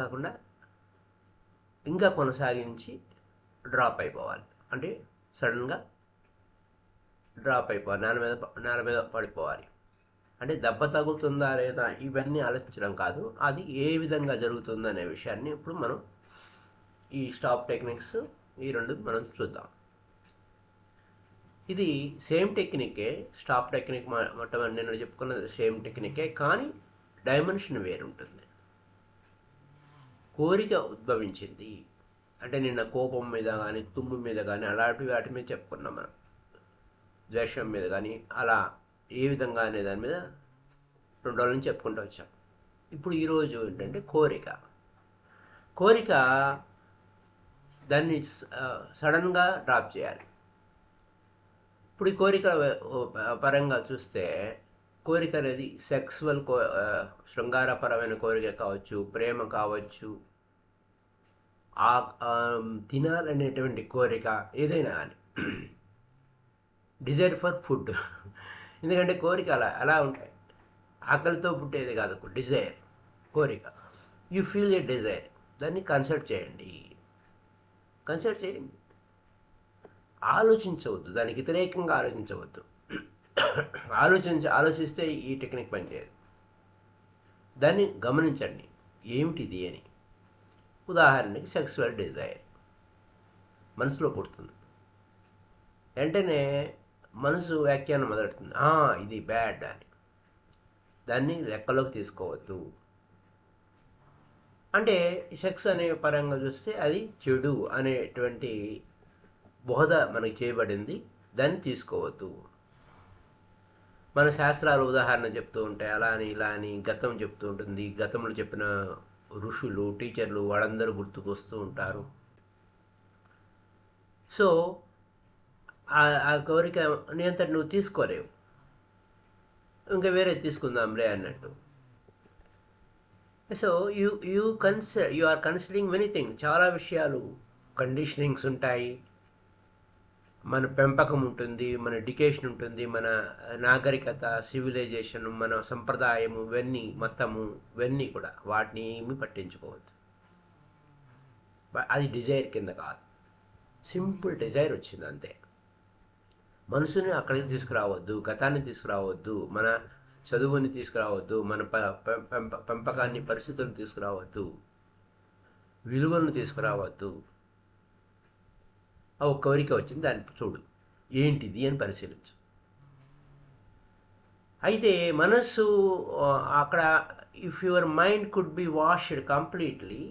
కాకుండా ఇంకా కొనసాగించి డ్రాప్ అయిపోవాలి. అంటే సడన్గా డ్రాప్ అయిపోవాలి, నేల మీద పడిపోవాలి. అంటే దెబ్బ తగులుతుందా లేదా ఇవన్నీ ఆలోచించడం కాదు, అది ఏ విధంగా జరుగుతుందనే విషయాన్ని ఇప్పుడు మనం ఈ స్టాప్ టెక్నిక్స్ ఈ రెండు మనం చూద్దాం. ఇది సేమ్ టెక్నికే, స్టాప్ టెక్నిక్ మొట్టమొదటి నేను చెప్పుకున్నది సేమ్ టెక్నికే, కానీ డైమెన్షన్ వేరుంటుంది. కోరిక ఉద్భవించింది అంటే నిన్న కోపం మీద కానీ తుమ్ము మీద కానీ అలాంటి వాటి మీద చెప్పుకున్నాం మనం, ద్వేషం మీద కానీ అలా ఏ విధంగా అనే దాని మీద 2 రోజుల నుంచి చెప్పుకుంటూ వచ్చాం. ఇప్పుడు ఈరోజు ఏంటంటే కోరిక దాన్ని సడన్గా డ్రాప్ చేయాలి. ఇప్పుడు ఈ కోరిక పరంగా చూస్తే కోరిక అనేది సెక్సువల్ శృంగారపరమైన కోరిక కావచ్చు, ప్రేమ కావచ్చు, తినాలనేటువంటి కోరిక ఏదైనా కానీ, డిజైర్ ఫర్ ఫుడ్. ఎందుకంటే కోరిక అలా ఉంటాయి, ఆకలితో పుట్టేది కాదు డిజైర్, కోరిక. యూ ఫీల్ ఏ డిజైర్, దాన్ని కన్సల్ట్ చేయండి. ఆలోచించవద్దు, దానికి వ్యతిరేకంగా ఆలోచించవద్దు. ఆలోచిస్తే ఈ టెక్నిక్ పనిచేయదు. దాన్ని గమనించండి ఏమిటిది అని. ఉదాహరణకి సెక్సువల్ డిజైర్ మనసులో పుడుతుంది, వెంటనే మనసు వ్యాఖ్యానం మొదలెడుతుంది, ఇది బ్యాడ్ అని. దాన్ని లెక్కలోకి తీసుకోవద్దు. అంటే సెక్స్ అనే పరంగా చూస్తే అది చెడు అనేటువంటి బోధ మనకి చేయబడింది, దాన్ని తీసుకోవద్దు. మన శాస్త్రాలు ఉదాహరణ చెప్తూ ఉంటాయి, అలా అని ఇలా అని గతం చెప్తూ ఉంటుంది. గతంలో చెప్పిన ఋషులు, టీచర్లు వాళ్ళందరూ గుర్తుకొస్తూ ఉంటారు. సో ఆ కోరిక నియంత్రణ నువ్వు తీసుకోలేవు, ఇంకా వేరే తీసుకుందాంలే అన్నట్టు. So you are considering many things. చాలా విషయాలు, కండిషనింగ్స్ ఉంటాయి, మన పెంపకం ఉంటుంది, మన ఎడ్యుకేషన్ ఉంటుంది, మన నాగరికత, సివిలైజేషన్, మన సంప్రదాయము, ఇవన్నీ కూడా వాటిని ఏమీ పట్టించుకోవద్దు. అది డిజైర్ కింద కాదు, సింపుల్ డిజైర్ వచ్చింది అంతే. మనసుని అక్కడికి తీసుకురావద్దు, గతాన్ని తీసుకురావద్దు, మన చదువుని తీసుకురావద్దు, మన పెంపకాన్ని, పరిస్థితులను తీసుకురావద్దు, విలువలను తీసుకురావద్దు. ఒక కోరిక వచ్చింది, దాన్ని చూడు ఏంటిది అని పరిశీలించు. అయితే మనస్సు అక్కడ, if your mind could be washed completely,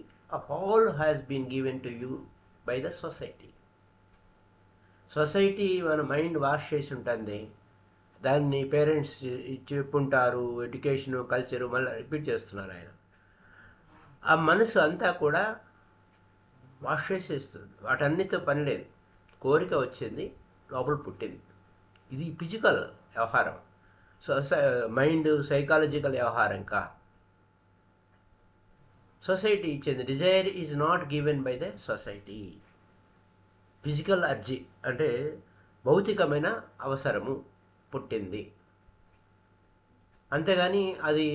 all has been given to you by the society మన మైండ్ వాష్ చేసి ఉంటుంది. దాన్ని పేరెంట్స్ చెప్పుంటారు, ఎడ్యుకేషను, కల్చరు మళ్ళీ రిపీట్ చేస్తున్నారు ఆయన. ఆ మనసు అంతా కూడా వాష్ చేసేస్తుంది, వాటన్నిటితో పని లేదు. కోరిక వచ్చింది, లోపల పుట్టింది. ఇది ఫిజికల్ వ్యవహారం, మైండ్ సైకాలజికల్ వ్యవహారం కా. సొసైటీ ఇచ్చింది. Dzire is not given by the society. Physical అర్జీ అంటే భౌతికమైన అవసరము పుట్టింది, అంతేగాని అది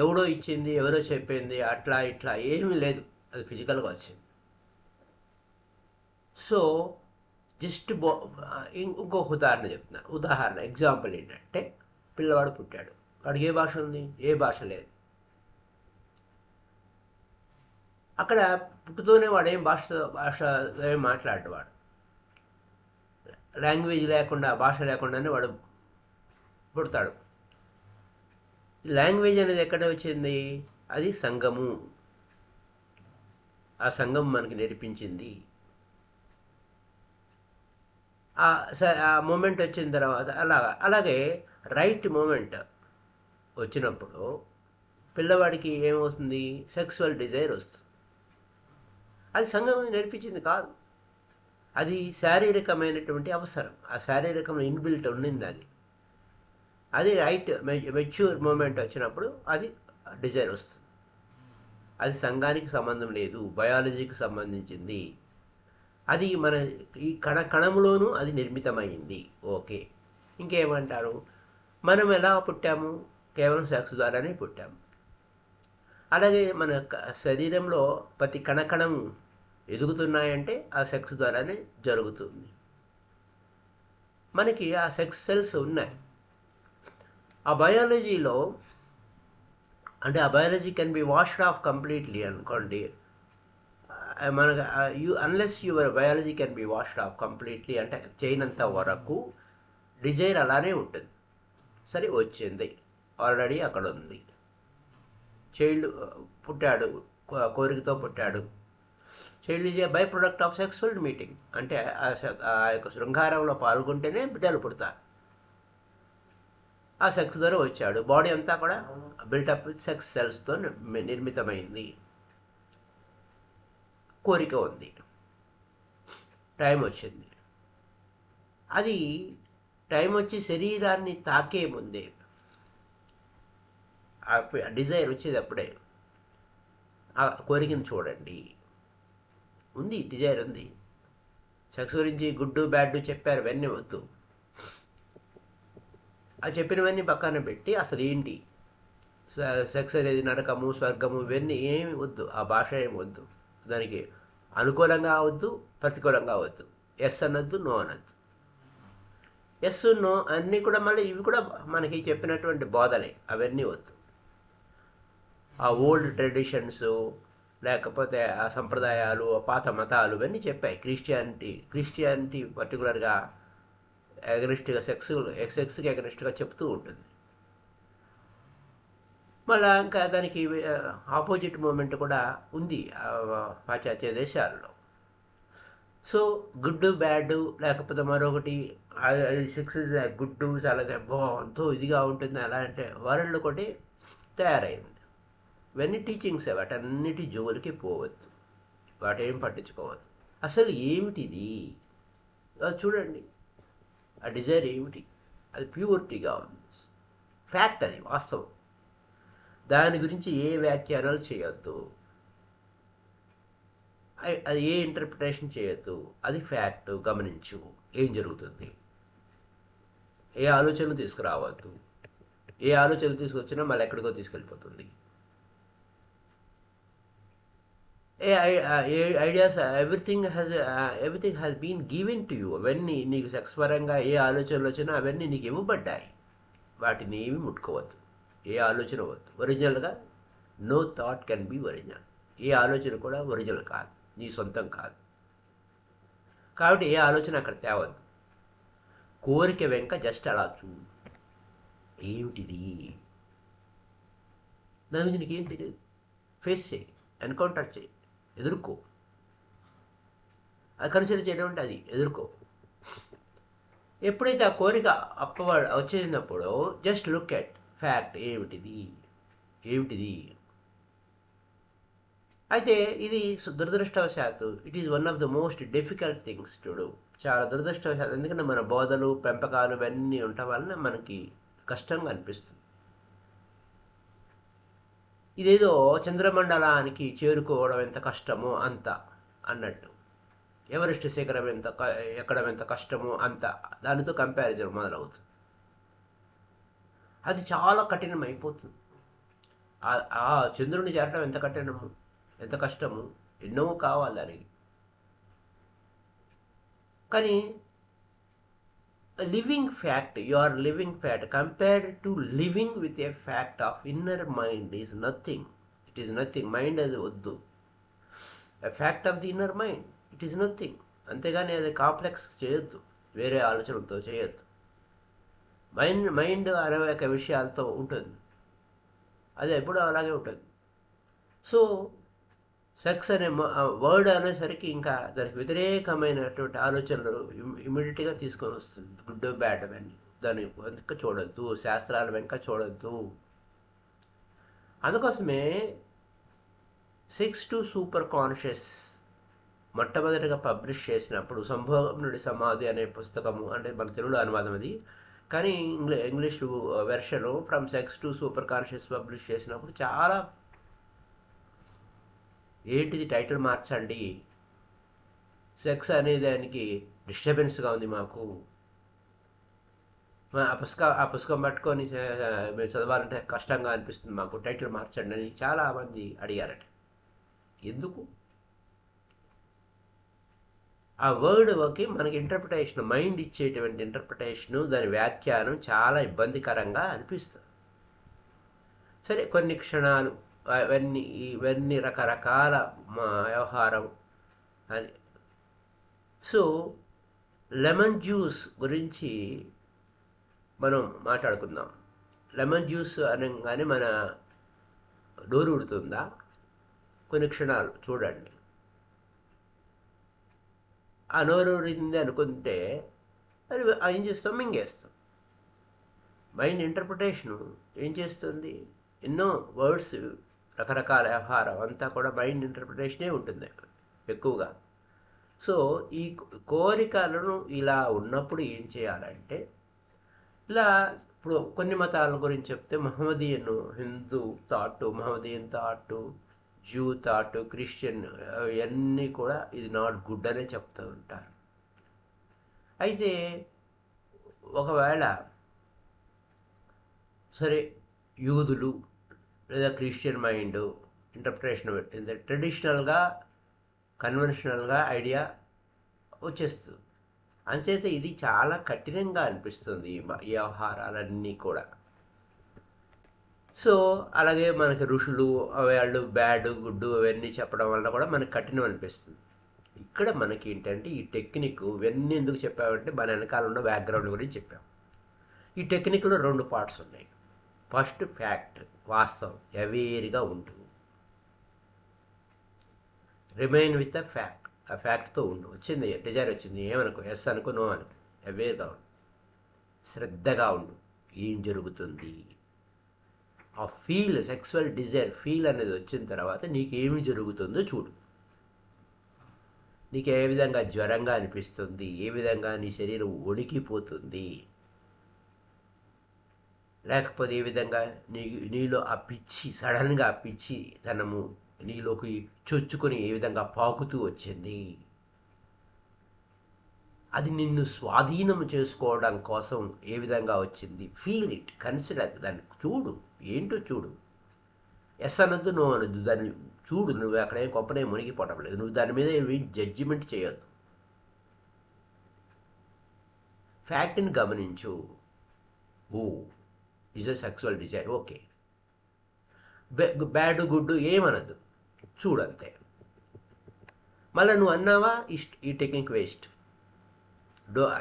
ఎవడో ఇచ్చింది, ఎవరో చెప్పింది, అట్లా ఇట్లా ఏమీ లేదు, అది ఫిజికల్గా వచ్చింది. సో జస్ట్ ఇంకొక ఉదాహరణ చెప్తున్నాను. ఎగ్జాంపుల్ ఏంటంటే, పిల్లవాడు పుట్టాడు, వాడికి ఏ భాష ఉంది? ఏ భాష లేదు. అక్కడ పుట్టుతోనే వాడు భాష ఏం మాట్లాడు, వాడు లాంగ్వేజ్ లేకుండా, భాష లేకుండానే వాడు పుడతాడు. లాంగ్వేజ్ అనేది ఎక్కడ వచ్చింది? అది సంఘము, ఆ సంఘం మనకి నేర్పించింది. ఆ మూమెంట్ వచ్చిన తర్వాత అలాగే రైట్ మూమెంట్ వచ్చినప్పుడు పిల్లవాడికి ఏమవుతుంది? సెక్సువల్ డిజైర్ వస్తుంది. అది సంఘం నేర్పించింది కాదు, అది శారీరకమైనటువంటి అవసరం. ఆ శారీరకంలో ఇన్బిల్ట్ ఉండింది. అది రైట్ మెచ్యూర్ మూమెంట్ వచ్చినప్పుడు అది డిజైర్ వస్తుంది. అది సంఘానికి సంబంధం లేదు, బయాలజీకి సంబంధించింది. అది మన ఈ కణములోనూ అది నిర్మితమైంది. ఓకే, ఇంకేమంటారు? మనం ఎలా పుట్టాము? కేవలం సెక్స్ ద్వారానే పుట్టాము. అలాగే మన శరీరంలో ప్రతి కణకణం ఎదుగుతున్నాయంటే ఆ సెక్స్ ద్వారానే జరుగుతుంది. మనకి ఆ సెక్స్ సెల్స్ ఉన్నాయి. ఆ బయాలజీలో అంటే ఆ biology can be washed of completely అనుకోండి. మనకు unless your biology can be washed of completely అంటే చేయనంత వరకు డిజైర్ అలానే ఉంటుంది. సరే వచ్చింది, ఆల్రెడీ అక్కడ ఉంది. చైల్డ్ పుట్టాడు, కోరికతో పుట్టాడు. Child is a by product of sexual meeting. అంటే ఆ యొక్క శృంగారంలో పాల్గొంటేనే బిడ్డలు పుడతారు. ఆ సెక్స్ ద్వారా వచ్చాడు. బాడీ అంతా కూడా బిల్టప్ విత్ సెక్స్ సెల్స్తో నిర్మితమైంది. కోరిక ఉంది, టైం వచ్చింది. అది టైం వచ్చి శరీరాన్ని తాకే ముందే డిజైర్ వచ్చేది అప్పుడే. ఆ కోరికను చూడండి, ఉంది, డిజైర్ ఉంది. సెక్స్ గురించి గుడ్డు బ్యాడ్ చెప్పారు, ఇవన్నీ వద్దు. ఆ చెప్పినవన్నీ పక్కన పెట్టి అసలు ఏంటి సెక్స్ అనేది, నరకము స్వర్గము ఇవన్నీ ఏమి వద్దు. ఆ భాష ఏమి వద్దు. దానికి అనుకూలంగా అవద్దు, ప్రతికూలంగా అవద్దు. ఎస్ అనొద్దు, నో అనొద్దు. ఎస్ నో అన్నీ కూడా మళ్ళీ ఇవి కూడా మనకి చెప్పినటువంటి బోధలే, అవన్నీ వద్దు. ఆ ఓల్డ్ ట్రెడిషన్స్ లేకపోతే ఆ సంప్రదాయాలు, ఆ పాత మతాలు ఇవన్నీ చెప్పాయి. క్రిస్టియానిటీ పర్టికులర్గా ఎగనిస్ట్గా సెక్స్కి ఎగనిస్ట్గా చెప్తూ ఉంటుంది. మళ్ళీ ఇంకా దానికి ఆపోజిట్ మూమెంట్ కూడా ఉంది పాశ్చాత్య దేశాల్లో. సో గుడ్ బ్యాడ్ లేకపోతే మరొకటి సెక్స్ గుడ్డు చాలా ఎంతో ఇదిగా ఉంటుంది అలా అంటే వరల్డ్ ఒకటి తయారైంది. ఇవన్నీ టీచింగ్సే, వాటన్నిటి జోలికి పోవద్దు, వాటేం పట్టించుకోవద్దు. అసలు ఏమిటిది అది చూడండి. ఆ డిజైర్ ఏమిటి? అది ప్యూరిటీగా ఉంది, ఫ్యాక్ట్, అది వాస్తవం. దాని గురించి ఏ వ్యాఖ్యానాలు చేయొద్దు, అది ఏ ఇంటర్ప్రిటేషన్ చేయొద్దు. అది ఫ్యాక్ట్. గమనించు ఏం జరుగుతుంది. ఏ ఆలోచనలు తీసుకురావద్దు. ఏ ఆలోచనలు తీసుకొచ్చినా మళ్ళీ ఎక్కడికో తీసుకెళ్ళిపోతుంది. ఏ ideas, everything has been given to you. అవన్నీ నీకు సెక్స్ పరంగా ఏ ఆలోచనలు వచ్చినా అవన్నీ నీకు ఇవ్వబడ్డాయి. వాటిని ఏమి ముట్టుకోవద్దు, ఏ ఆలోచన వద్దు. ఒరిజినల్గా no thought can be original. ఏ ఆలోచన కూడా ఒరిజినల్ కాదు, నీ సొంతం కాదు. కాబట్టి ఏ ఆలోచన అక్కడ తేవద్దు. కోరిక వెంక జస్ట్ అలా చూడు, ఏమిటిది, దాని గురించి నీకేం తెలియదు. ఫేస్ చేయి, ఎన్కౌంటర్ చేయి, ఎదుర్కో. అది కన్సిడర్ చేయడం అంటే అది ఎదుర్కో. ఎప్పుడైతే ఆ కోరిక వచ్చేసినప్పుడు జస్ట్ లుక్ ఎట్ ఫ్యాక్ట్, ఏమిటిది. అయితే ఇది దురదృష్టవశాత్తు it is one of the most difficult things to do. చాలా దురదృష్టవశాత్తు, ఎందుకంటే మన బోధలు పెంపకాలు ఇవన్నీ ఉండటం వలన మనకి కష్టంగా అనిపిస్తుంది. ఇదేదో చంద్రమండలానికి చేరుకోవడం ఎంత కష్టమో అంత అన్నట్టు, ఎవరెస్ట్ శిఖరం ఎక్కడం ఎంత కష్టమో అంత, దానితో కంపారిజన్ మొదలవుతుంది. అది చాలా కఠినం అయిపోతుంది. ఆ చంద్రుడిని చేరడం ఎంత కఠినము, ఎంత కష్టము, ఎన్నో కావాలి దానికి. కానీ living fact, you are living fact compared to living with a fact of inner mind is nothing. It is nothing. Mind అది వద్దు. A fact of the inner mind it is nothing. అంతేగాని అది కాంప్లెక్స్ చేయొద్దు, వేరే ఆలోచనలతో చేయొద్దు. Mind అనేక విషయాలతో ఉంటుంది, అది ఎప్పుడూ అలాగే ఉంటుంది. సో సెక్స్ అనే వర్డ్ అనేసరికి ఇంకా దానికి వ్యతిరేకమైనటువంటి ఆలోచనలు ఇమీడియట్గా తీసుకొని వస్తుంది. గుడ్ బ్యాడ్ అవన్నీ దాని వెనక చూడొద్దు, శాస్త్రాల వెనక చూడొద్దు. అందుకోసమే 6 to సూపర్ కాన్షియస్ మొట్టమొదటిగా పబ్లిష్ చేసినప్పుడు సంభోగమునుడి సమాధి అనే పుస్తకము, అంటే మన తెలుగులో అనువాదం అది, కానీ English version from sex to super conscious publish చేసినప్పుడు చాలా ఏంటిది టైటిల్ మార్చండి, సెక్స్ అనే దానికి డిస్టర్బెన్స్గా ఉంది మాకు, ఆ పుస్తకం పట్టుకొని మీరు చదవాలంటే కష్టంగా అనిపిస్తుంది, మాకు టైటిల్ మార్చండి అని చాలామంది అడిగారట. ఎందుకు? ఆ వర్డ్కి మనకి ఇంటర్ప్రిటేషన్, మైండ్ ఇచ్చేటువంటి ఇంటర్ప్రిటేషను, దాని వ్యాఖ్యానం చాలా ఇబ్బందికరంగా అనిపిస్తుంది. సరే, కొన్ని క్షణాలు ఇవన్నీ రకరకాల వ్యవహారం అని. సో లెమన్ జ్యూస్ గురించి మనం మాట్లాడుకుందాం. లెమన్ జ్యూస్ అనగానే మన నోరు ఊరుతుందా? కొన్ని క్షణాలు చూడండి. ఆ నోరు ఊరింది అనుకుంటే అది ఏం చేస్తాం? మింగేస్తాం. మైండ్ ఇంటర్ప్రిటేషను ఏం చేస్తుంది? ఎన్నో వర్డ్స్, రకరకాల వ్యవహారం అంతా కూడా మైండ్ ఇంటర్ప్రిటేషనే ఉంటుంది ఎక్కువగా. సో ఈ కోరికలను ఇలా ఉన్నప్పుడు ఏం చేయాలంటే, ఇలా ఇప్పుడు కొన్ని మతాల గురించి చెప్తే Hindu Mohammedan thought, Jew thought, Christian ఇవన్నీ కూడా ఇది నాట్ గుడ్ అనే చెప్తూ ఉంటారు. అయితే ఒకవేళ సరే యూదులు లేదా క్రిస్టియన్ మైండ్ ఇంటర్ప్రిటేషన్ పెట్టింది, ట్రెడిషనల్గా కన్వెన్షనల్గా ఐడియా వచ్చేస్తుంది. అంచేత ఇది చాలా కఠినంగా అనిపిస్తుంది ఈ వ్యవహారాలన్నీ కూడా. సో అలాగే మనకి ఋషులు వాళ్ళు బ్యాడ్ గుడ్ అవన్నీ చెప్పడం వల్ల కూడా మనకి కఠినం అనిపిస్తుంది. ఇక్కడ మనకి ఏంటంటే ఈ టెక్నిక్ ఇవన్నీ ఎందుకు చెప్పామంటే మన వెనకాల ఉన్న బ్యాక్గ్రౌండ్ గురించి చెప్పాం. ఈ టెక్నిక్లో 2 పార్ట్స్ ఉన్నాయి. ఫస్ట్ ఫ్యాక్ట్, వాస్తవం, అవేర్గా ఉంటుంది. Remain with the fact. ఆ ఫ్యాక్ట్తో ఉండు. వచ్చింది డిజైర్ వచ్చింది, ఏమనుకో, ఎస్ అనుకో, నో అనుకో, అవేర్గా ఉండు, శ్రద్ధగా ఉండు. ఏం జరుగుతుంది? ఆ సెక్సువల్ డిజైర్ ఫీల్ అనేది వచ్చిన తర్వాత నీకేమి జరుగుతుందో చూడు. నీకు ఏ విధంగా జ్వరంగా అనిపిస్తుంది, ఏ విధంగా నీ శరీరం వణికిపోతుంది, లేకపోతే ఏ విధంగా నీలో ఆ పిచ్చి, సడన్గా ఆ పిచ్చి తనము నీలోకి చొచ్చుకొని ఏ విధంగా పాకుతూ వచ్చింది, అది నిన్ను స్వాధీనం చేసుకోవడం కోసం ఏ విధంగా వచ్చింది. ఫీల్ ఇట్, కన్సిడర్, దాన్ని చూడు, ఏంటో చూడు. ఎస్ అనొద్దు, నో అనొద్దు, దాన్ని చూడు. నువ్వు అక్కడేం కొంపనే మునిగిపోవడం లేదు, నువ్వు దాని మీద ఏమి జడ్జిమెంట్ చేయొద్దు. ఫ్యాక్ట్ని గమనించు. ఓ is a sexual desire, okay. Bad good ఏమనద్దు, చూడంతే. మళ్ళీ నువ్వు అన్నావా, ఈ టెక్నిక్ వేస్ట్.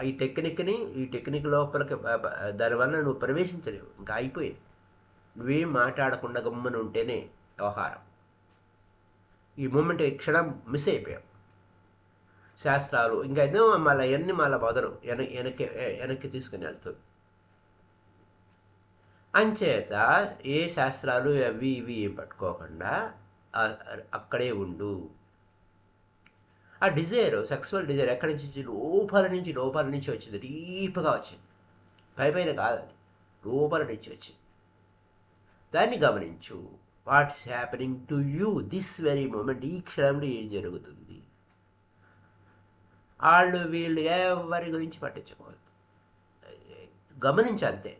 ఈ టెక్నిక్ లోపలికి దానివల్ల నువ్వు ప్రవేశించలేవు, ఇంకా అయిపోయింది. నువ్వేం మాట్లాడకుండా గమ్మని ఉంటేనే వ్యవహారం. ఈ మూమెంట్ క్షణం మిస్ అయిపోయావు. శాస్త్రాలు ఇంకా ఎన్నో మళ్ళీ మొదలు వెనక్కి తీసుకుని వెళ్తుంది. అంచేత ఏ శాస్త్రాలు అవి ఇవి ఏం పట్టుకోకుండా అక్కడే ఉండు. ఆ డిజైర్, సెక్సువల్ డిజైర్ ఎక్కడి నుంచి? లోపల నుంచి వచ్చింది, డీప్గా వచ్చింది, పైన కాదని, లోపల నుంచి వచ్చింది. దాన్ని గమనించు. What's happening to you this very moment, ఈ క్షణంలో ఏం జరుగుతుంది. వీళ్ళు ఎవరి గురించి పట్టించుకోవద్దు, గమనించంతే.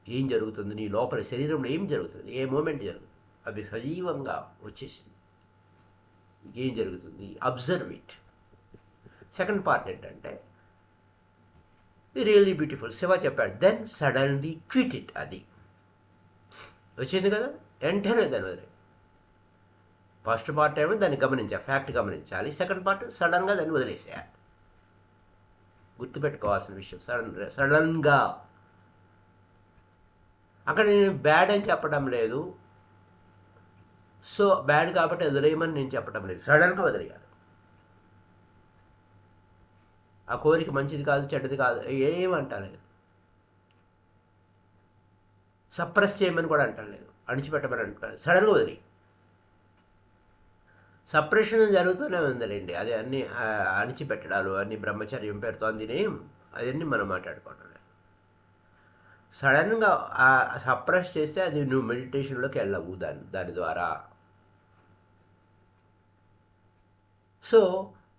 ఏం జరుగుతుంది నీ లోపల, శరీరంలో ఏం జరుగుతుంది, ఏ మూమెంట్ జరుగుతుంది, అది సజీవంగా వచ్చేసింది. ఏం జరుగుతుంది, అబ్జర్వ్ ఇట్. సెకండ్ పార్ట్ ఏంటంటే, ఇది రియల్లీ బ్యూటిఫుల్. శివ చెప్పాడు, దెన్ సడన్లీ క్విట్ ఇట్. అది వచ్చింది కదా, వెంటనే దాని వదిలే. ఫస్ట్ పార్ట్ ఏమో దాన్ని గమనించాలి, ఫ్యాక్ట్ గమనించాలి. సెకండ్ పార్ట్ సడన్గా దాన్ని వదిలేసేయాలి. గుర్తుపెట్టుకోవాల్సిన విషయం, సడన్గా. అక్కడ నేను బ్యాడ్ అని చెప్పడం లేదు, సో బ్యాడ్ కాబట్టి వదిలేయమని నేను చెప్పడం లేదు, సడన్గా వదిలేయాలి. ఆ కోరిక మంచిది కాదు, చెడ్డది కాదు ఏమంటలేదు, సప్రెస్ చేయమని కూడా అంటలేదు, అణిచిపెట్టమని అంటారు, సడన్గా వదిలి. సప్రెషన్ జరుగుతూనే ఉందండి, అది అన్నీ అణిచిపెట్టడాలు, అన్ని బ్రహ్మచర్యం పేరుతో అదన్నీ మనం మాట్లాడుకోవడం లేదు. సడన్గా సప్రెస్ చేస్తే అది నువ్వు మెడిటేషన్లోకి వెళ్ళవు దాని ద్వారా. సో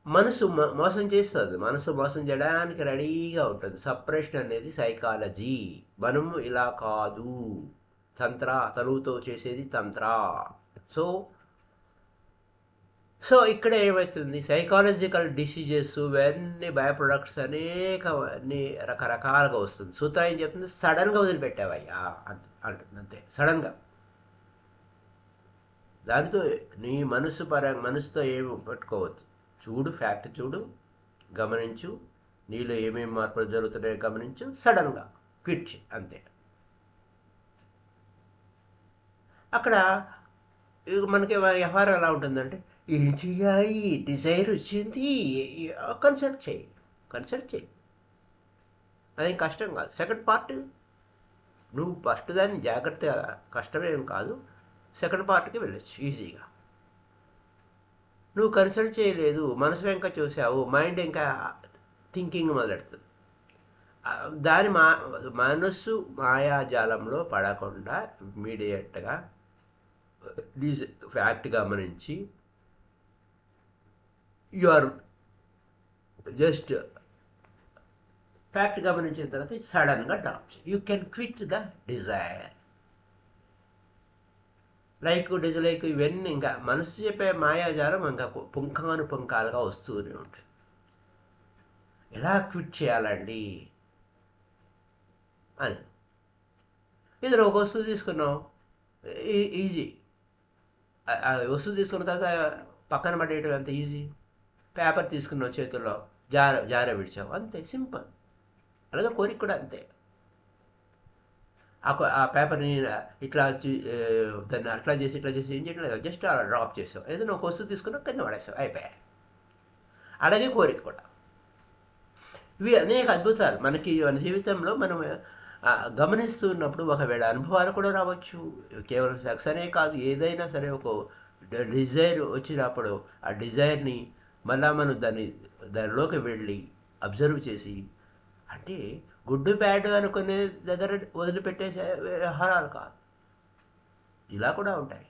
మనసు మోసం చేస్తుంది. మనసు మోసం చేయడానికి రెడీగా ఉంటుంది. సప్రెషన్ అనేది సైకాలజీ. మనము ఇలా కాదు, తనువుతో చేసేది తంత్ర. సో సో ఇక్కడ ఏమవుతుంది, సైకాలజికల్ డిసీజెస్ ఇవన్నీ బై ప్రొడక్ట్స్ అన్ని రకరకాలుగా వస్తుంది. సూత్రం ఏం చెప్తుంది, సడన్గా వదిలిపెట్టావయ్యా అంటుంది అంతే. సడన్గా దానితో నీ మనసుతో ఏమి పెట్టుకోవద్దు. చూడు, ఫ్యాక్ట్ చూడు, గమనించు, నీలో ఏమేమి మార్పులు జరుగుతున్నాయో గమనించు, సడన్గా క్విట్ అంతే. అక్కడ మనకి వ్యవహారం ఎలా ఉంటుందంటే, ఏం చెయ్యాలి, డిజైర్ వచ్చింది, కన్సల్ట్ చేయి. అదేం కష్టం కాదు. సెకండ్ పార్ట్ నువ్వు ఫస్ట్ దాన్ని జాగ్రత్తగా, కష్టమేం కాదు, సెకండ్ పార్ట్కి వెళ్ళొచ్చు ఈజీగా. నువ్వు కన్సల్ట్ చేయలేదు, మనసు వెంక చూసావు, మైండ్ ఇంకా థింకింగ్ మొదలెడుతుంది. దాని మనస్సు మాయాజాలంలో పడకుండా ఇమ్మీడియట్గా ఫ్యాక్ట్ గమనించి యు ఆర్ జస్ట్ ఫ్యాక్ట్ గమనించిన తర్వాత సడన్గా డ్రాప్ చేయి. You can quit the desire. Like ఇవన్నీ ఇంకా మనసు చెప్పే మాయాజాలం ఇంకా పుంఖానుపుంఖాలుగా వస్తూనే ఉంటుంది. ఎలా క్విట్ చేయాలండి అని. ఇది ఒక వస్తువు తీసుకున్నావు, ఈజీ. ఆ వస్తువు తీసుకున్న తర్వాత పక్కన పడేయటం ఎంత ఈజీ. పేపర్ తీసుకున్నావు చేతుల్లో, జార విడిచావు, అంతే, సింపుల్. అలాగే కోరిక కూడా అంతే. ఆ పేపర్ని దాన్ని అట్లా చేసి ఏం చేయడం లేదు, జస్ట్ అలా డ్రాప్ చేసావు. ఏదైనా ఒక వస్తువు తీసుకున్నావు, కింద పడేసావు, అయిపోయాయి. అలాగే కోరిక కూడా. ఇవి అనేక అద్భుతాలు మనకి మన జీవితంలో మనం గమనిస్తున్నప్పుడు ఒకవేళ అనుభవాలు కూడా రావచ్చు. కేవలం సెక్స్ అనే కాదు, ఏదైనా సరే ఒక డిజైర్ వచ్చినప్పుడు ఆ డిజైర్ని మళ్ళా మనం దానిలోకి వెళ్ళి అబ్జర్వ్ చేసి, అంటే గుడ్ బ్యాడ్ అనుకునే దగ్గర వదిలిపెట్టేసే వ్యవహారాలు కాదు, ఇలా కూడా ఉంటాయి.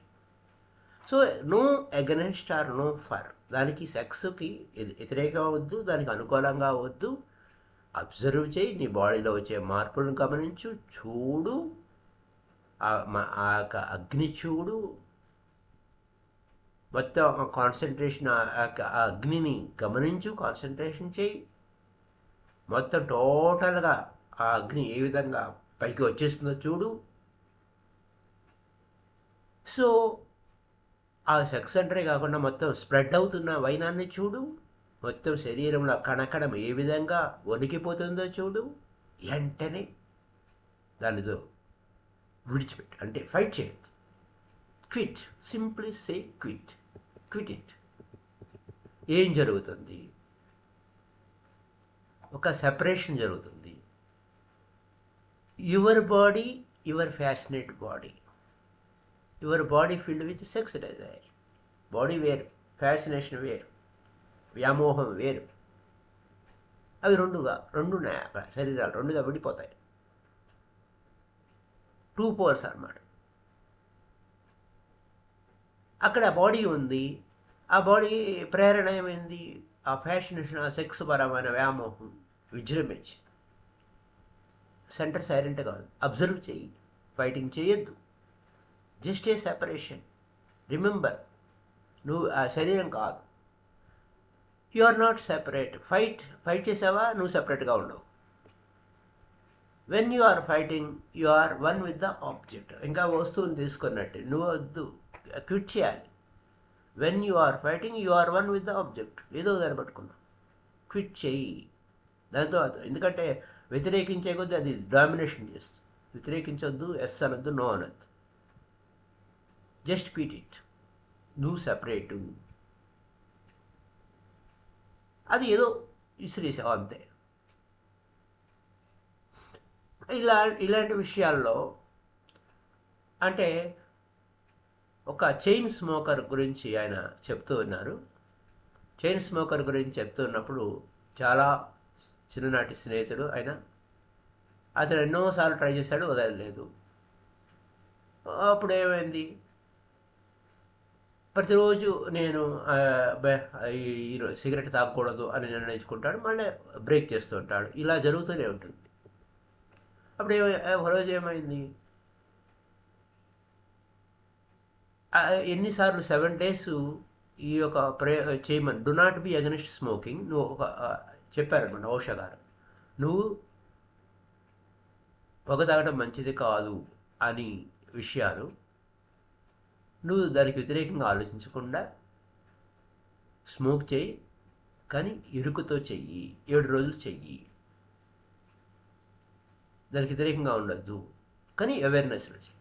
So no against or no for. దానికి సెక్స్కి వ్యతిరేకంగా వద్దు, దానికి అనుకూలంగా వద్దు. అబ్జర్వ్ చేయి, నీ బాడీలో వచ్చే మార్పులను గమనించు, చూడు, ఆ అగ్ని చూడు, మొత్తం కాన్సన్ట్రేషన్, ఆ అగ్నిని గమనించు, కాన్సన్ట్రేషన్ చేయి. మొత్తం టోటల్గా ఆ అగ్ని ఏ విధంగా పైకి వచ్చేస్తుందో చూడు. సో ఆ సెక్స్ సెంటరే కాకుండా మొత్తం స్ప్రెడ్ అవుతున్న వైనాన్ని చూడు. మొత్తం శరీరంలో కణకణం ఏ విధంగా వణికిపోతుందో చూడు. వెంటనే దానితో విడిచిపెట్టు, అంటే ఫైట్ చేయొద్దు. Quit, simply say quit it. ఏం జరుగుతుంది? ఒక సెపరేషన్ జరుగుతుంది. Your body, your fascinate body, your body filled with sex desire. Body వేరు, ఫ్యాసినేషన్ వేరు, వ్యామోహం వేరు. అవి రెండు శరీరాలు రెండుగా విడిపోతాయి. 2 పోల్స్ అన్నమాట. అక్కడ బాడీ ఉంది, ఆ బాడీ ప్రేరణ ఏమైంది? ఆ ఫ్యాసినేషన్, ఆ సెక్స్ పరమైన వ్యామోహం విజృంభించి. సెంటర్ సైలెంట్గా ఉంది, అబ్జర్వ్ చేయి, ఫైటింగ్ చేయొద్దు. Just a separation. రిమెంబర్, నువ్వు ఆ శరీరం కాదు. You are not separate. Fight చేసావా, నువ్వు సెపరేట్గా ఉండవు. When you are fighting, you are one with the object. ఇంకా వస్తువుని తీసుకున్నట్టు నువ్వు వద్దు, క్విట్ చేయాలి. When you are fighting, you are one with the object. ఏదో దాన్ని పట్టుకున్నావు, క్విట్ చేయి దాంతో. ఎందుకంటే వ్యతిరేకించే కొద్దీ అది డామినేషన్ చేస్తుంది. వ్యతిరేకించొద్దు, ఎస్ అనొద్దు, నో అనొద్దు. Just quit it. నువ్వు సపరేటు. అది ఏదో ఇసిరేసావు అంతే. ఇలాంటి విషయాల్లో అంటే ఒక చైన్ స్మోకర్ గురించి ఆయన చెప్తూ ఉన్నారు. చైన్ స్మోకర్ గురించి చెప్తున్నప్పుడు చాలా చిన్ననాటి స్నేహితుడు ఆయన. అతను ఎన్నోసార్లు ట్రై చేశాడు, వదలలేదు. అప్పుడు ఏమైంది, ప్రతిరోజు నేను సిగరెట్ తాగకూడదు అని నిర్ణయించుకుంటాడు, మళ్ళీ బ్రేక్ చేస్తూ ఉంటాడు. ఇలా జరుగుతూనే ఉంటుంది. అప్పుడు ఒకరోజు ఏమైంది, ఎన్నిసార్లు 7 days ఈ యొక్క చేయమని do not be against smoking నువ్వు ఒక చెప్పారనమాట ఓషా గారు. నువ్వు పొగ తాగడం మంచిది కాదు అని విషయాలు నువ్వు దానికి వ్యతిరేకంగా ఆలోచించకుండా స్మోక్ చేయి, కానీ ఇరుకుతో చెయ్యి, 7 రోజులు చెయ్యి, దానికి వ్యతిరేకంగా ఉండద్దు, కానీ అవేర్నెస్లో చెయ్యి.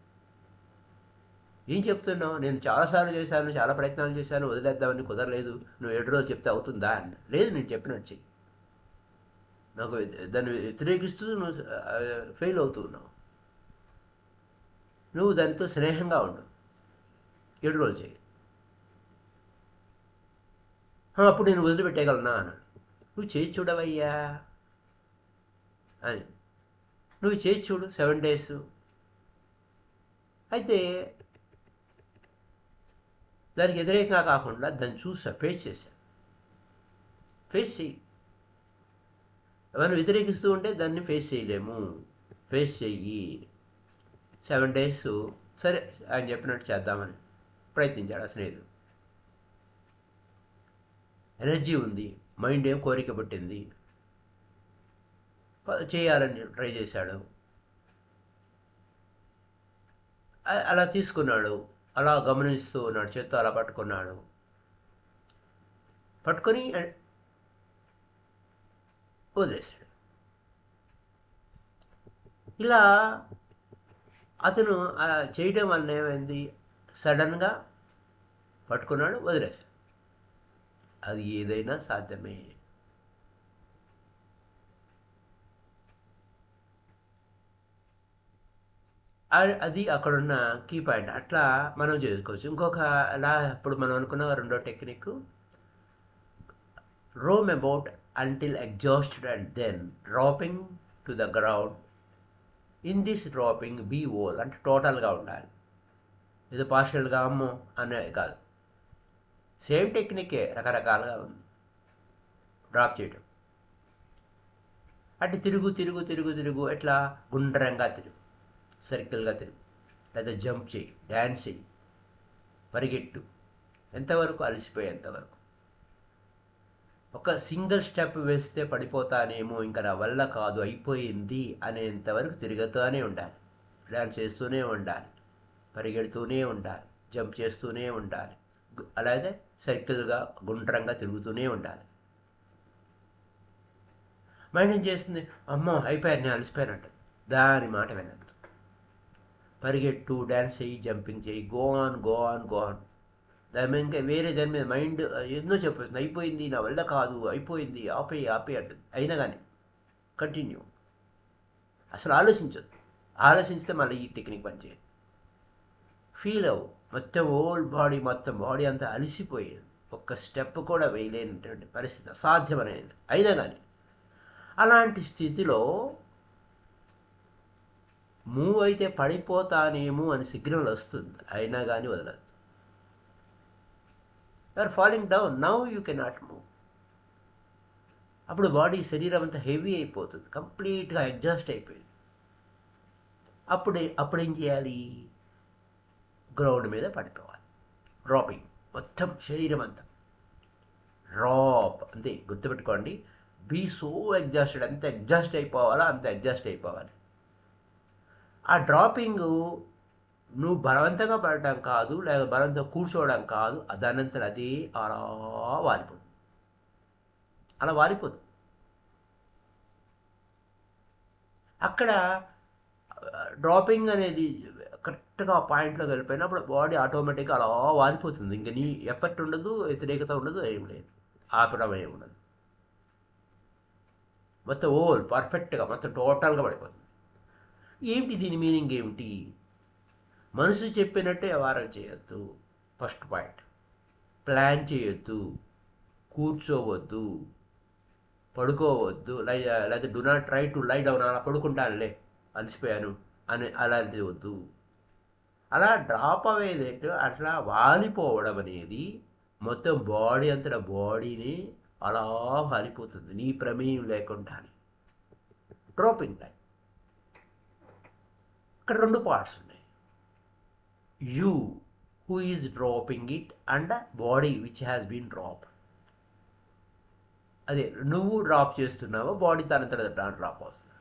ఏం చెప్తున్నావు? నేను చాలాసార్లు చేశాను, చాలా ప్రయత్నాలు చేశాను, వదిలేద్దామని కుదరలేదు, నువ్వు 7 రోజులు చెప్తే అవుతుందా అని. లేదు, నేను చెప్పినట్టు చెయ్యి. నాకు దాన్ని వ్యతిరేకిస్తూ నువ్వు ఫెయిల్ అవుతున్నావు. నువ్వు దానితో స్నేహంగా ఉండు, 7 రోజులు చేయి. అప్పుడు నేను వదిలిపెట్టేయగలనా అన్నాడు. నువ్వు చేసి చూడవయ్యా అని. నువ్వు చేసి చూడు 7 days. అయితే దానికి వ్యతిరేకంగా కాకుండా దాన్ని చూసా, ఫేస్ చేశాను. ఫేస్ చెయ్యి. మనం వ్యతిరేకిస్తూ ఉంటే దాన్ని ఫేస్ చేయలేము. ఫేస్ చెయ్యి. 7 days సరే ఆయన చెప్పినట్టు చేద్దామని ప్రయత్నించాడు ఆ స్నేహితుడు. ఎనర్జీ ఉంది, మైండ్ ఏం కోరిక పుట్టింది, చేయాలని ట్రై చేశాడు. అలా తీసుకున్నాడు, అలా గమనిస్తూ ఉన్నాడు, చేత్తో అలా పట్టుకున్నాడు. పట్టుకొని వదిలేశాడు. ఇలా అతను చేయడం వల్ల ఏమైంది, సడన్గా పట్టుకున్నాడు, వదిలేశాడు. అది ఏదైనా సాధ్యమే. అది అక్కడున్న కీ పాయింట్. అట్లా మనం చేసుకోవచ్చు. ఇంకొక ఇప్పుడు మనం అనుకున్న రెండో technique, roam about until exhausted and then dropping to the ground. In this dropping be whole, అంటే టోటల్గా ఉండాలి, ఇది పార్షియల్గా అమ్మో అనేది కాదు. సేమ్ టెక్నికే రకరకాలుగా ఉంది. డ్రాప్ చేయటం అంటే తిరుగు తిరుగు తిరుగు తిరుగు, ఎట్లా గుండ్రంగా తిరుగు, సర్కిల్గా తిరుగు, లేదా జంప్ చేయి, డ్యాన్స్ చేయి, పరిగెట్టు, ఎంతవరకు అలసిపోయేంతవరకు. ఒక సింగిల్ స్టెప్ వేస్తే పడిపోతానేమో, ఇంకా నా వల్ల కాదు, అయిపోయింది అనేంతవరకు తిరుగుతూనే ఉండాలి, డ్యాన్స్ చేస్తూనే ఉండాలి, పరిగెడుతూనే ఉండాలి, జంప్ చేస్తూనే ఉండాలి, అలాగే సర్కిల్గా గుండ్రంగా తిరుగుతూనే ఉండాలి. మైండ్ ఏం చేస్తుంది, అమ్మో అయిపోయారు, నేను అలసిపోయానంట, దాని మాట వినద్దు. పరిగెట్టు, డ్యాన్స్ చేయి, జంపింగ్ చేయి, go on go on go on. దాని మీద ఇంకా వేరే దాని మీద మైండ్ ఎన్నో చెప్పేస్తుంది, అయిపోయింది, నా వల్ల కాదు, అయిపోయింది, ఆపేయి ఆపేయి అంటుంది. అయినా కానీ కంటిన్యూ. అసలు ఆలోచించదు. ఆలోచిస్తే మళ్ళీ ఈ టెక్నిక్ పనిచేయదు. ఫీల్ అవ్వు, మొత్తం మొత్తం బాడీ అంతా అలసిపోయేది, ఒక్క స్టెప్ కూడా వేయలేనటువంటి పరిస్థితి, అసాధ్యమనేది. అయినా కానీ అలాంటి స్థితిలో మూవ్ అయితే పడిపోతానేమో అని సిగ్నల్ వస్తుంది, అయినా కానీ వదలదు. You are falling down, now you cannot move. అప్పుడు బాడీ, శరీరం అంతా హెవీ అయిపోతుంది, కంప్లీట్గా ఎగ్జాస్ట్ అయిపోయింది. అప్పుడేం చేయాలి, గ్రౌండ్ మీద పడిపోవాలి, డ్రాపింగ్, మొత్తం శరీరం అంతా డ్రాప్. అంతే, గుర్తుపెట్టుకోండి. బీ సో ఎగ్జాస్టెడ్, ఎంత ఎగ్జాస్ట్ అయిపోవాలో అంత ఎగ్జాస్ట్ అయిపోవాలి. ఆ డ్రాపింగ్ నువ్వు బలవంతంగా పడటం కాదు, లేదా బలవంతంగా కూర్చోవడం కాదు, దానంతరం అదే అలా వాలిపోతుంది, అలా వాలిపోతుంది. అక్కడ డ్రాపింగ్ అనేది కరెక్ట్గా పాయింట్లోకి వెళ్ళిపోయినప్పుడు బాడీ ఆటోమేటిక్గా అలా వాలిపోతుంది. ఇంక నీ ఎఫర్ట్ ఉండదు, వ్యతిరేకత ఉండదు, ఏం లేదు, ఆపడం ఏమి ఉండదు. మొత్తం పర్ఫెక్ట్గా మొత్తం టోటల్గా పడిపోతుంది. ఏమిటి దీని మీనింగ్ ఏమిటి? మనసు చెప్పినట్టే వ్యవహారం చేయొద్దు. First point. ప్లాన్ చేయొద్దు, కూర్చోవద్దు, పడుకోవద్దు, లేదా do not try to lie down, అలా పడుకుంటానులే అలసిపోయాను అని అలాంటిది వద్దు. అలా డ్రాప్ అయ్యేదేంటో అట్లా వాలిపోవడం అనేది మొత్తం బాడీ అంతటా బాడీని అలా వాలిపోతుంది నీ ప్రమేయం లేకుండా. Dropping time. ఇక్కడ 2 పార్ట్స్ ఉన్నాయి. You who is dropping it and body which has been drop. అదే నువ్వు డ్రాప్ చేస్తున్నావో బాడీ తనంతట డ్రాప్ అవుతుంది.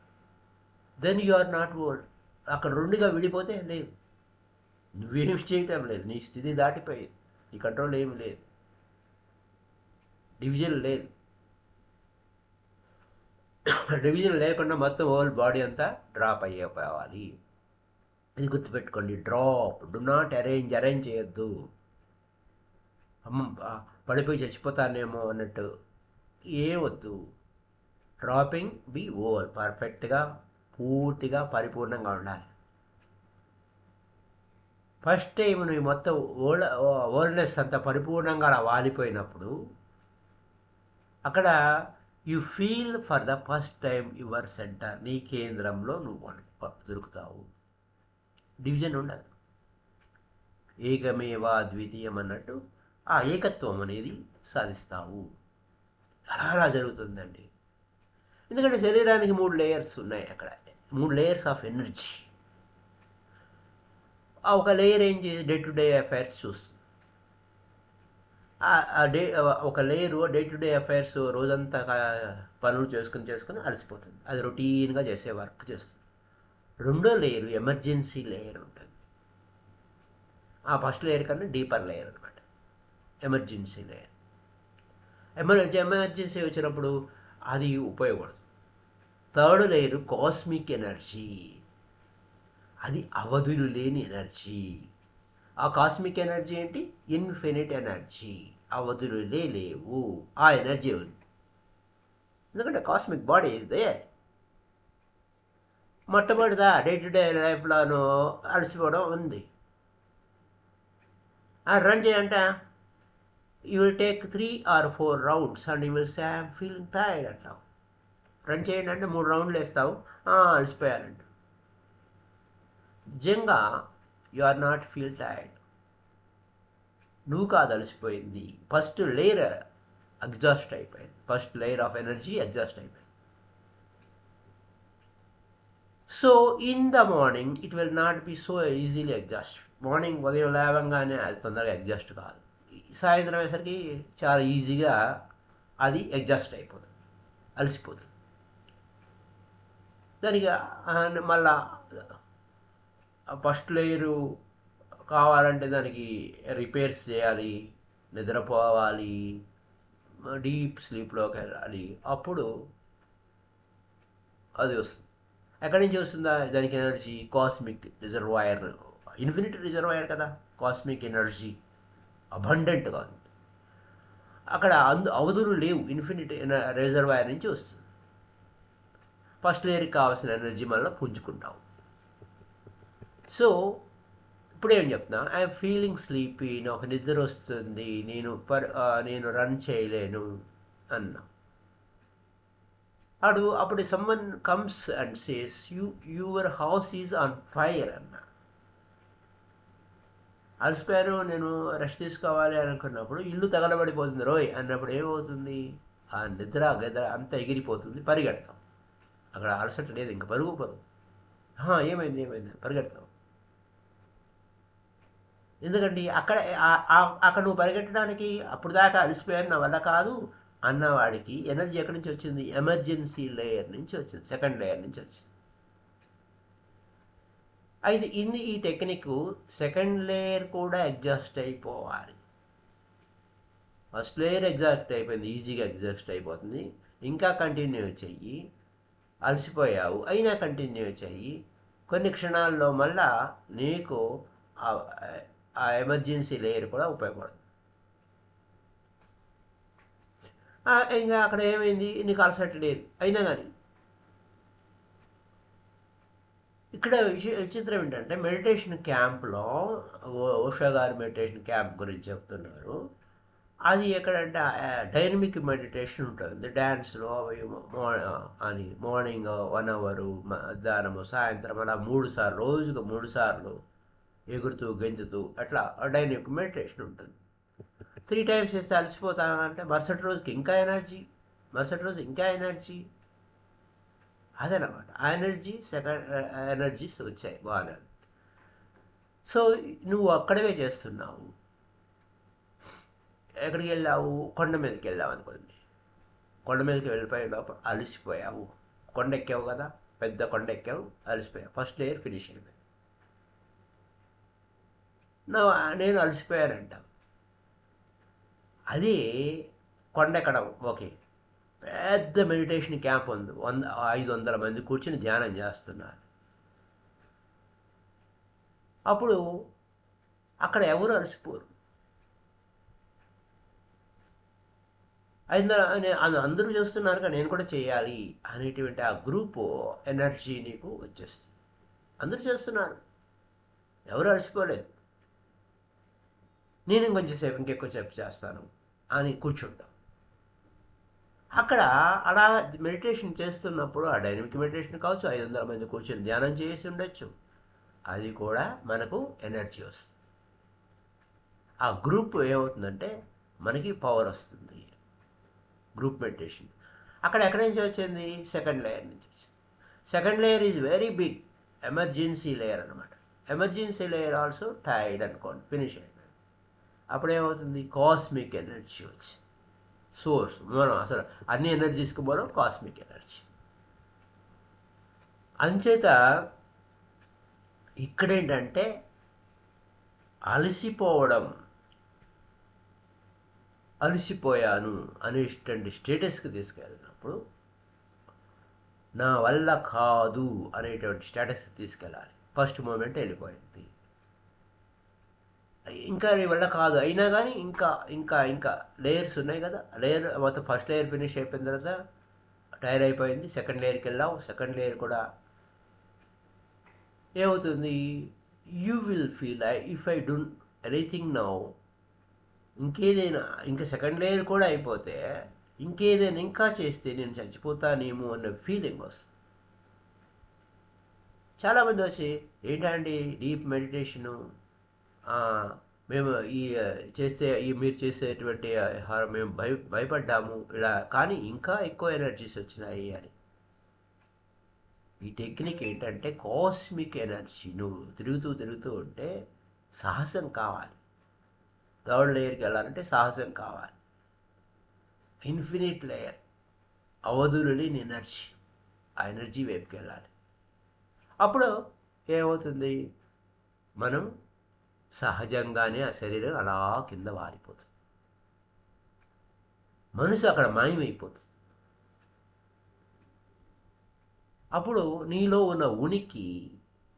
Then you are not world. అక్కడ 2గా విడిపోతే లేదు, నువ్వేం చేయటం లేదు, నీ స్థితి దాటిపోయింది, నీ కంట్రోల్ ఏమి లేదు, డివిజన్ లేదు. డివిజన్ లేకుండా మొత్తం హోల్ బాడీ అంతా డ్రాప్ అయిపోవాలి. ఇది గుర్తుపెట్టుకోండి. డ్రాప్, డు నాట్ అరేంజ్ చేయొద్దు. పడిపోయి చచ్చిపోతానేమో అన్నట్టు ఏమొద్దు. డ్రాపింగ్ బి ఓల్, పర్ఫెక్ట్గా పూర్తిగా పరిపూర్ణంగా ఉండాలి. ఫస్ట్ టైం నువ్వు మొత్తం ఓల్డ్నెస్ అంతా పరిపూర్ణంగా అలా వాలిపోయినప్పుడు అక్కడ you feel for the first time your centre, నీ కేంద్రంలో నువ్వు దొరుకుతావు. డివిజన్ ఉండదు. ఏకమేవా ద్వితీయం అన్నట్టు ఆ ఏకత్వం అనేది సాధిస్తావు. అలా జరుగుతుందండి. ఎందుకంటే శరీరానికి 3 లేయర్స్ ఉన్నాయి. అక్కడ 3 లేయర్స్ ఆఫ్ ఎనర్జీ. ఒక లేయర్ ఏం చేసి డే టు డే అఫైర్స్ చూస్తుంది. ఒక layer day to day affairs రోజంతా పనులు చేసుకుని అలసిపోతుంది. అది రొటీన్గా చేసే వర్క్ చేస్తుంది. 2వ లేయరు ఎమర్జెన్సీ లేయర్ ఉంటుంది. ఆ ఫస్ట్ లేయర్ కన్నా డీపర్ లేయర్ అనమాట ఎమర్జెన్సీ లేయర్. ఎమర్జెన్సీ వచ్చినప్పుడు అది ఉపయోగపడుతుంది. 3rd layer cosmic energy. అది అవధులు లేని ఎనర్జీ. ఆ కాస్మిక్ ఎనర్జీ ఏంటి? Infinite energy. అవధులు లేవు ఆ ఎనర్జీ ఉంది. ఎందుకంటే కాస్మిక్ బాడీ ఇస్ దేర్. మొట్టమొదటిదా డే టు డే లైఫ్లోనూ అలసిపోవడం ఉంది. రన్ చేయంట, you will take 3 or 4 rounds and you will say I'm feeling tired అంటావు. రన్ చేయండి అంటే 3 రౌండ్లు వేస్తావు, అలసిపోయారంట. నిజంగా you are not feel tired. నువ్వు కాదు అలసిపోయింది. ఫస్ట్ లేయర్ ఎగ్జాస్ట్ అయిపోయింది. First layer of energy exhaust అయిపోయింది. So in the morning it will not be so easily exhaust. Morning ఉదయం లేవంగానే అది తొందరగా ఎగ్జాస్ట్ కాదు. సాయంత్రం అయ్యేసరికి చాలా ఈజీగా అది ఎగ్జాస్ట్ అయిపోతుంది, అలసిపోతుంది. దానికి మళ్ళా ఫస్ట్ లేయరు కావాలంటే దానికి రిపేర్స్ చేయాలి, నిద్రపోవాలి, డీప్ స్లీప్లోకి వెళ్ళాలి. అప్పుడు అది వస్తుంది. ఎక్కడి నుంచి వస్తుందా దానికి energy? Cosmic reservoir, infinite reservoir కదా కాస్మిక్ ఎనర్జీ, అబండెంట్గా ఉంది. అక్కడ అవధులు లేవు, ఇన్ఫినిట్ రిజర్వాయర్ నుంచి వస్తుంది. ఫస్ట్ లేయర్కి కావాల్సిన ఎనర్జీ మళ్ళీ పుంజుకుంటాం. సో ఇప్పుడు ఏం చెప్తున్నా, ఐఎమ్ ఫీలింగ్ స్లీపీ, నాకు నిద్ర వస్తుంది, నేను రన్ చేయలేను అన్నా. అప్పుడు someone comes and says your house is on fire అన్నా. అలసిపోయాను, నేను రెస్ట్ తీసుకోవాలి అనుకున్నప్పుడు ఇల్లు తగలబడిపోతుంది రోయ్ అన్నప్పుడు ఏమవుతుంది? ఆ నిద్ర గద్ర అంతా ఎగిరిపోతుంది, పరిగెడతాం. అక్కడ అలసట లేదు, ఇంకా పరుగు. ఏమైంది పరిగెడతాం. ఎందుకంటే అక్కడ నువ్వు పరిగెట్టడానికి అప్పుడు దాకా అలసిపోయాను, నా వల్ల కాదు అన్నవాడికి ఎనర్జీ ఎక్కడి నుంచి వచ్చింది? ఎమర్జెన్సీ లేయర్ నుంచి వచ్చింది, సెకండ్ లేయర్ నుంచి వచ్చింది. అయితే ఈ టెక్నిక్ సెకండ్ లేయర్ కూడా ఎగ్జాస్ట్ అయిపోవాలి. ఫస్ట్ లేయర్ ఎగ్జాస్ట్ అయిపోయింది, ఈజీగా ఎగ్జాస్ట్ అయిపోతుంది. ఇంకా కంటిన్యూ చెయ్యి. అలసిపోయావు అయినా కంటిన్యూ చెయ్యి. కొన్ని క్షణాల్లో మళ్ళా నీకు ఆ ఎమర్జెన్సీ లేయర్ కూడా ఉపయోగపడుతుంది. ఇంకా అక్కడ ఏమైంది? నీకు అలసట లేదు అయినా కానీ. ఇక్కడ విచిత్రం ఏంటంటే మెడిటేషన్ క్యాంప్లో ఓషా గారి మెడిటేషన్ క్యాంప్ గురించి చెప్తున్నారు. అది ఎక్కడంటే డైనమిక్ మెడిటేషన్ ఉంటుంది. డ్యాన్స్లో అని మార్నింగ్ 1 hour, మధ్యాహ్నము, సాయంత్రం అలా 3 సార్లు, రోజుకు 3 సార్లు ఎగురుతూ గెంతుతూ అట్లా డైనమిక్ మెడిటేషన్ ఉంటుంది. 3 టైమ్స్ చేస్తే అలసిపోతానంటే మరుసటి రోజుకి ఇంకా ఎనర్జీ, మరుసటి రోజు ఇంకా ఎనర్జీ. అదనమాట ఆ సెకండ్ ఎనర్జీస్ వచ్చాయి బాగా. సో నువ్వు అక్కడవే చేస్తున్నావు. ఎక్కడికి వెళ్ళావు? కొండ మీదకి వెళ్ళావు అనుకోండి. కొండ మీదకి వెళ్ళిపోయే లోపల అలసిపోయావు. కొండ ఎక్కావు కదా, పెద్ద కొండ ఎక్కావు, అలసిపోయావు. ఫస్ట్ లేయర్ ఫినిష్ అయింది. నేను అలసిపోయానంట. అది కొండ ఎక్కడం ఓకే. పెద్ద మెడిటేషన్ క్యాంప్ ఉంది, 500 మంది కూర్చుని ధ్యానం చేస్తున్నారు. అప్పుడు అక్కడ ఎవరు అలసిపోరు. అందరూ చేస్తున్నారు కదా, నేను కూడా చేయాలి అనేటువంటి ఆ గ్రూపు ఎనర్జీ నీకు వచ్చేస్తుంది. అందరూ చేస్తున్నారు, ఎవరు అలసిపోలేదు. నేను ఇంకెక్కువసేపు చేస్తాను అని కూర్చుంటాం. అక్కడ అలా మెడిటేషన్ చేస్తున్నప్పుడు ఆ డైనమిక్ మెడిటేషన్ కావచ్చు, 500 మంది కూర్చొని ధ్యానం చేసి ఉండొచ్చు, అది కూడా మనకు ఎనర్జీ వస్తుంది. ఆ గ్రూప్ ఏమవుతుందంటే మనకి పవర్ వస్తుంది. గ్రూప్ మెడిటేషన్ అక్కడ ఎక్కడి నుంచి వచ్చింది? సెకండ్ లేయర్ నుంచి వచ్చింది. Second layer is very big, emergency layer అనమాట. ఎమర్జెన్సీ లేయర్ ఆల్సో టైర్డ్ అనుకోండి, ఫినిష్ అయింది. అప్పుడేమవుతుంది? కాస్మిక్ ఎనర్జీ వచ్చి సోర్స్. మనం అసలు అన్ని ఎనర్జీస్కి మనం కాస్మిక్ ఎనర్జీ. అంచేత ఇక్కడేంటంటే అలసిపోయాను అనేటువంటి స్టేటస్కి తీసుకెళ్ళినప్పుడు నా వల్ల కాదు అనేటువంటి స్టేటస్కి తీసుకెళ్ళాలి. ఫస్ట్ మూమెంట్ వెళ్ళిపోయింది, ఇంకా నీ వల్ల కాదు అయినా కానీ ఇంకా ఇంకా ఇంకా లేయర్స్ ఉన్నాయి కదా. లేయర్ మొత్తం ఫస్ట్ లేయర్ ఫినిష్ అయిపోయిన తర్వాత టైర్ అయిపోయింది, సెకండ్ లేయర్కి వెళ్ళావు. సెకండ్ లేయర్ కూడా ఏమవుతుంది? You will feel if I don't anything now, ఇంకా సెకండ్ లేయర్ కూడా అయిపోతే ఇంకేదైనా ఇంకా చేస్తే నేను చచ్చిపోతానేమో అన్న ఫీలింగ్ వస్తుంది. చాలామంది వచ్చి ఏంటండి డీప్ మెడిటేషను మేము మీరు చేసేటువంటి మేము భయపడ్డాము ఇలా, కానీ ఇంకా ఎక్కువ ఎనర్జీస్ వచ్చినాయి అని. ఈ టెక్నిక్ ఏంటంటే కాస్మిక్ ఎనర్జీ. నువ్వు తిరుగుతూ ఉంటే సాహసం కావాలి. థర్డ్ లేయర్కి వెళ్ళాలంటే సాహసం కావాలి. ఇన్ఫినిట్ లేయర్, అవధులు లేని ఎనర్జీ, ఆ ఎనర్జీ వైపుకి వెళ్ళాలి. అప్పుడు ఏమవుతుంది? మనం సహజంగానే ఆ శరీరం అలా కింద వారిపోతుంది, మనసు అక్కడ మాయమైపోతుంది. అప్పుడు నీలో ఉన్న ఉనికి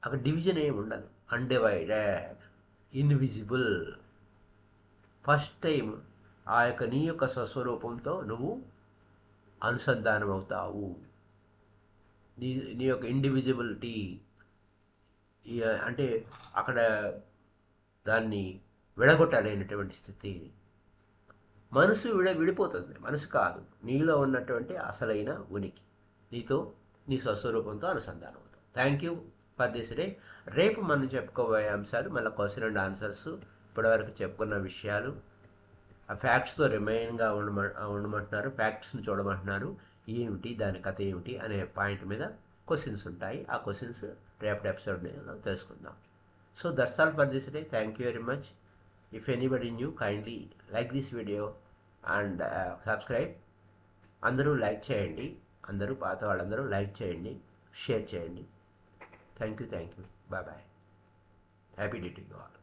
అక్కడ డివిజన్ ఏమి ఉండదు, అన్డివైడెడ్, ఇన్విజిబుల్. ఫస్ట్ టైం ఆ యొక్క నీ యొక్క స్వస్వరూపంతో నువ్వు అనుసంధానం అవుతావు. నీ యొక్క ఇండివిజిబిలిటీ అంటే అక్కడ దాన్ని విడగొట్టలేనటువంటి స్థితి. మనసు విడిపోతుంది, మనసు కాదు, నీలో ఉన్నటువంటి అసలైన ఉనికి నీ స్వస్వరూపంతో అనుసంధానం అవుతాం. Thank you for this day. రేపు మనం చెప్పుకోబోయే అంశాలు మళ్ళీ క్వశ్చన్ అండ్ ఆన్సర్స్, ఇప్పటివరకు చెప్పుకున్న విషయాలు, ఆ ఫ్యాక్ట్స్తో రిమైన్గా ఉండమంటున్నారు, ఫ్యాక్ట్స్ని చూడమంటున్నారు. ఏమిటి దాని కథ ఏమిటి అనే పాయింట్ మీద క్వశ్చన్స్ ఉంటాయి. ఆ క్వశ్చన్స్ రేపటి ఎపిసోడ్లో తెలుసుకుందాం. So that's all for this day. Thank you very much. If anybody new, kindly like this video and subscribe. అందరూ లైక్ చేయండి, అందరూ పాత వాళ్ళందరూ లైక్ చేయండి, షేర్ చేయండి. Thank you. Bye. Happy day to you all.